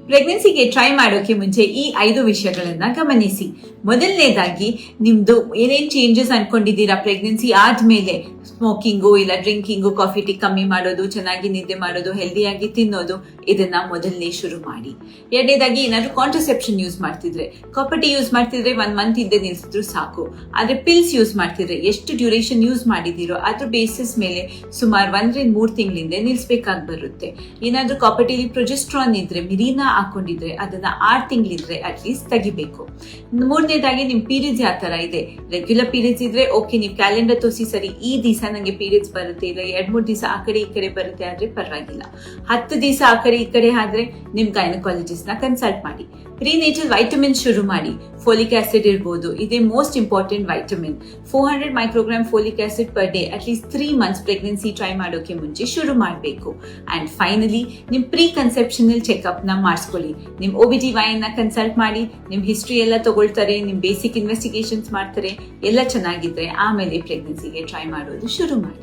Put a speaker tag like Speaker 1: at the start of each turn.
Speaker 1: ಪ್ರೆಗ್ನೆನ್ಸಿಗೆ try ಮಾಡೋಕೆ ಮುಂಚೆ ಈ 5 ವಿಷಯಗಳನ್ನ ಗಮನಿಸಿ. ಮೊದಲನೇದಾಗಿ, ನಿಮ್ದು ಏನೇನ್ ಚೇಂಜಸ್ ಅನ್ಕೊಂಡಿದ್ದೀರಾ ಪ್ರೆಗ್ನೆನ್ಸಿ ಆದ್ಮೇಲೆ, ಸ್ಮೋಕಿಂಗು ಇಲ್ಲ ಡ್ರಿಂಕಿಂಗು, ಕಾಫಿ ಟೀ ಕಮ್ಮಿ ಮಾಡೋದು, ಚೆನ್ನಾಗಿ ನಿದ್ದೆ ಮಾಡೋದು, ಹೆಲ್ದಿಯಾಗಿ ತಿನ್ನೋದು, ಇದನ್ನ ಮೊದಲನೇ ಶುರು ಮಾಡಿ. ಎರಡನೇದಾಗಿ, ಏನಾದ್ರು ಕಾಂಟ್ರಸೆಪ್ಷನ್ ಯೂಸ್ ಮಾಡ್ತಿದ್ರೆ, ಕಾಪರ್ ಟೀ ಯೂಸ್ ಮಾಡ್ತಿದ್ರೆ 1 ಮಂತ್ ಹಿಂದೆ ನಿಲ್ಸಿದ್ರು ಸಾಕು. ಆದ್ರೆ ಪಿಲ್ಸ್ ಯೂಸ್ ಮಾಡ್ತಿದ್ರೆ ಎಷ್ಟು ಡ್ಯೂರೇಷನ್ ಯೂಸ್ ಮಾಡಿದಿರೋ ಅದ್ರ ಬೇಸಿಸ್ ಮೇಲೆ ಸುಮಾರು 1 ರಿಂದ 3 ತಿಂಗಳಿಂದ ನಿಲ್ಸ್ಬೇಕಾಗಿ ಬರುತ್ತೆ. ಏನಾದ್ರೂ ಕಾಪರ್ ಟೀಲಿ ಪ್ರೊಜೆಸ್ಟ್ರಾನ್ ಇದ್ರೆ, ಮಿರೀನಾ ಹಾಕೊಂಡಿದ್ರೆ ಅದನ್ನ 6 ತಿಂಗಳಿದ್ರೆ ಅಟ್ಲೀಸ್ಟ್ ತೆಗಿಬೇಕು. ಮೂರನೇದಾಗಿ, ನಿಮ್ ಪೀರಿಯಡ್ಸ್ ಯಾವ ತರ ಇದೆ. ರೆಗ್ಯುಲರ್ ಪೀರಿಯಡ್ಸ್ ಇದ್ರೆ ಓಕೆ, ನೀವು ಕ್ಯಾಲೆಂಡರ್ ತೋರಿಸಿ, ಸರಿ ಈ ದಿವಸ ನಂಗೆ ಪೀರಿಯಡ್ಸ್ ಬರುತ್ತೆ, ಇಲ್ಲ 2-3 ದಿವಸ ಆ ಕಡೆ ಈ ಕಡೆ ಬರುತ್ತೆ ಆದ್ರೆ ಪರವಾಗಿಲ್ಲ. 10 ದಿವಸ ಆ ಕಡೆ ಈ ಕಡೆ ಆದ್ರೆ ನಿಮ್ ಗೈನಕಾಲಜಿಸ್ಟ್ ನ ಕನ್ಸಲ್ಟ್ ಮಾಡಿ. ಪ್ರೀನೇಟಲ್ ವೈಟಮಿನ್ ಶುರು ಮಾಡಿ. ಫೋಲಿಕ್ ಆಸಿಡ್ ಇರ್ಬೋದು, ಇದೇ most important vitamin. 400 microgram folic acid per day at least 3 months pregnancy try ಮಾಡೋಕೆ ಮುಂಚೆ ಶುರು ಮಾಡಬೇಕು. ಅಂಡ್ ಫೈನಲಿ, ನಿಮ್ ಪ್ರೀ ಕನ್ಸೆಪ್ಷನಲ್ ಚೆಕ್ಅಪ್ ನ ಮಾಡಿಸ್ಕೊಳ್ಳಿ. ನಿಮ್ OBGYN ನ ಕನ್ಸಲ್ಟ್ ಮಾಡಿ, ನಿಮ್ ಹಿಸ್ಟ್ರಿ ಎಲ್ಲ ತಗೊಳ್ತಾರೆ, ನಿಮ್ ಬೇಸಿಕ್ ಇನ್ವೆಸ್ಟಿಗೇಷನ್ಸ್ ಮಾಡ್ತಾರೆ. ಎಲ್ಲ ಚೆನ್ನಾಗಿದ್ರೆ ಆಮೇಲೆ ಪ್ರೆಗ್ನೆನ್ಸಿಗೆ ಟ್ರೈ ಮಾಡೋದು ಶುರು ಮಾಡಿ.